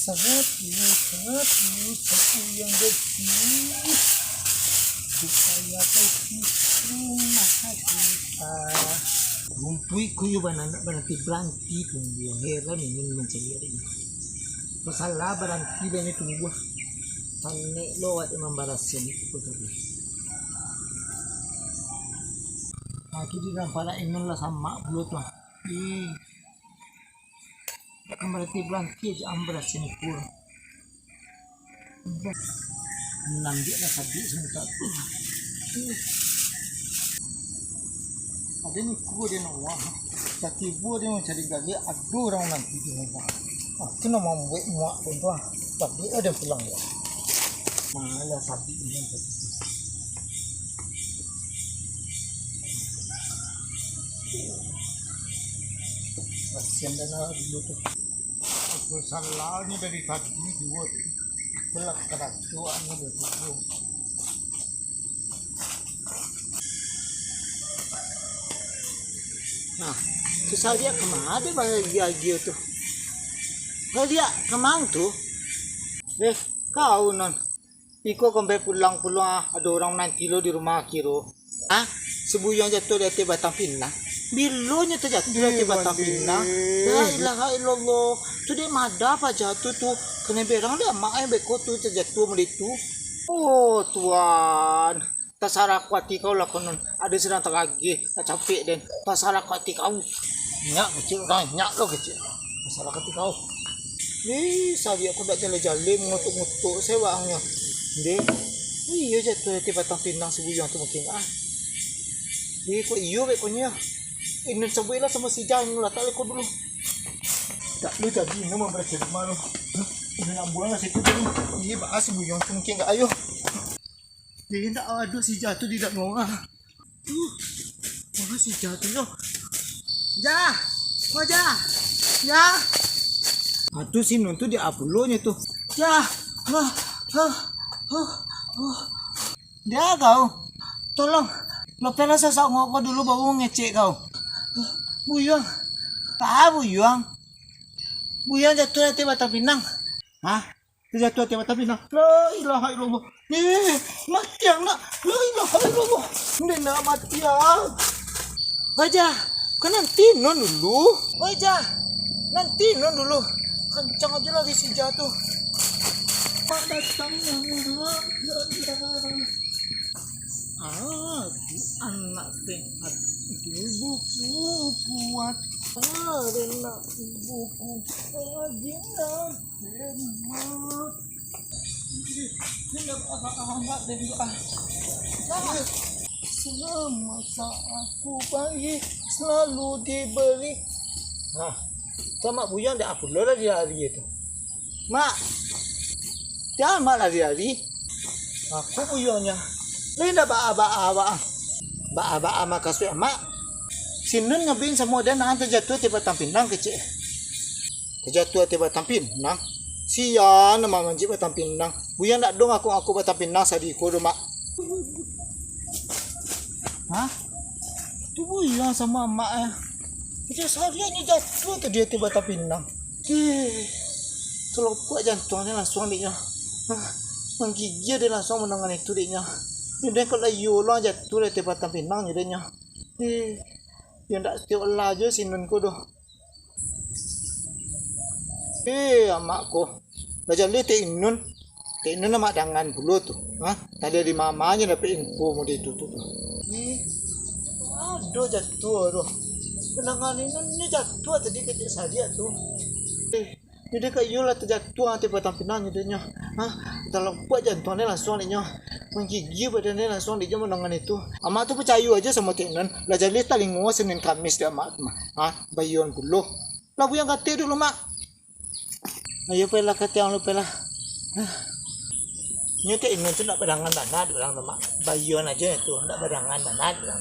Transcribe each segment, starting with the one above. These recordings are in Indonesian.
Sangat yang bersih supaya rumah kita. Rumpui kuyu bananti berhenti tumbuh heran ini mencari ini. Masalah berhenti dan itu tumbuh. Panik lewat imam barasin itu tadi. Aku di dalam pala imun lah sama belut lah. Berarti berhenti aja ambras ini pun. Nanti lah tadi sentak. Ada ni kuah dia nak wah. Tapi buah dia mencari gagi. Aduh orang nanti dia nak. Aku nak membuat muak pun tuah. Tapi ada pulang ya. Malah sapi ini tadi. Kasian dah nak dulu tu. Aku salah ni dari tadi buat. Belak kerak tuan ni betul. Nah, susah dia kemana dia tu? Dia kemana tu? Kau non. Iko sampai pulang ada orang nanti lo di rumah kiro. Sebuyang jatuh dari Batang Pinang. Bilonya terjatuh dari Batang Pinang. La ilaha illallah. Tu dia mada apa jatuh tu. Kena berang dia mak yang beko tu terjatuh melitu. Oh Tuhan. Tasara kuati kau lah konon. Ada sedang teragih. Tak capek den. Tasara kuati kau. Nyak kecil kan. Nyak lo kecil. Tasara kuati kau. Sabi aku tak jalan-jalan mengutuk-ngutuk sewangnya. Iya jatuh di Batang Pinang sebuyang tu mungkin. Kok iyo bekonya. Ini cobalah sama si Jan lah. Tak lekor dulu. Tak lu jadi ini membaca rumah lu. Ini nak buang lah situ dulu. Iya bahas sebuyang tu mungkin tak ayo. Dia tak ada si jatuh di dalam orang. Mana si jatuh tu? Ja! Ja! Aduh si Nun tu dia uploadnya tu. Ja! Dia kau. Tolong. Lopela sesak ngoko dulu baru ngecek kau. Buyang. Tak buyang. Buyang jatuh di Batang Pinang. Jatuh di Batang Pinang. La ilaha illallah. Mati yang nak. La ilaha illallah. Ini nak mati yang. Wajah. Kau nanti non dulu. Wajah. Nanti non dulu. Kencang aja lagi si jatuh. Pak datang yang anak sehat. Buku kuat. Karena buku ajian hemat. Tidak apa-apa dari doa. Semasa aku bayi selalu diberi. Sama buyang dia apa lah hari itu. Mak. Dia mak lah hari. Aku buyangnya. Lain dah ba makasih mak. Sinun ngabing semua dan nanti terjatuh di Batang Pinang kecil. Terjatuh di Batang Pinang. Sia nama manji Batang Pinang. Buyang nak dong aku Batang Pinang sadiku rumah. Tu buyang sama mak Dia sehariannya jatuh tu dia di Batang Pinang. Terlupa jantungnya langsung dia. Menggigil dia langsung menangan itu dia. Dia kalau yolah jatuh di Batang Pinang dia. Dia tak setiap lah je si Nun ko doh. Amakku. Belajar dia Tik Nun amak dangan dulu tu. Tadi di mamanya dapat info mau itu tu. Aduh jatuh doh. Kenangan ini jatuh tadi kecil saja tu. Dia kayak yolah terjatuh di Batang Pinang dia. Kalau buat jantungnya langsung dia. Menggigil badannya langsung dia menangan itu. Amak tu percaya aja sama Tik Nun. Belajar dia talingo Senin Kamis dia amak. Bayuan puluh. Lah buyang kata dulu mak. Ayo pelah kata yang lu pelah. Ni Tik Nun tu nak badangan tanah orang tu mak. Bayuan aja itu, nak badangan tanah orang.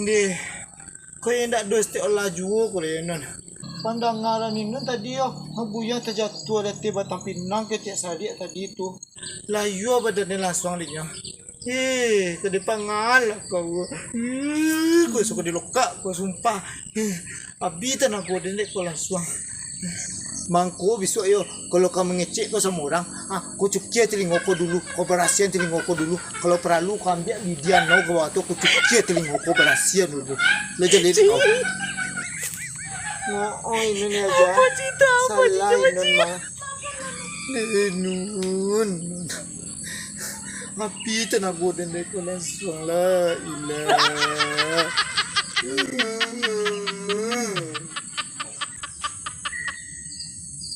Ni kau yang tak dos te laju kau Nun. Pandangan ini tadi buyang terjatuh dari Batang Pinang ke Cik Sadik tadi tu. Layu badannya langsung dia. Ke depan ngal kau. Kau suka dilokak kau sumpah. Abi tanah kau dendek kau langsung. Mangko besok ayo kalau kau mengecek kau sama orang, kau cuci telinga kau dulu, kau berasihan telinga kau dulu. Kalau perlu kau ambil Lydia no kau atau kau cuci telinga kau berasihan dulu. Lepas jadi kau. Oh ini aja. Apa cerita? Apa Salah cerita? Inun mah. Nun. Api tenaga dan dekonan la ilah.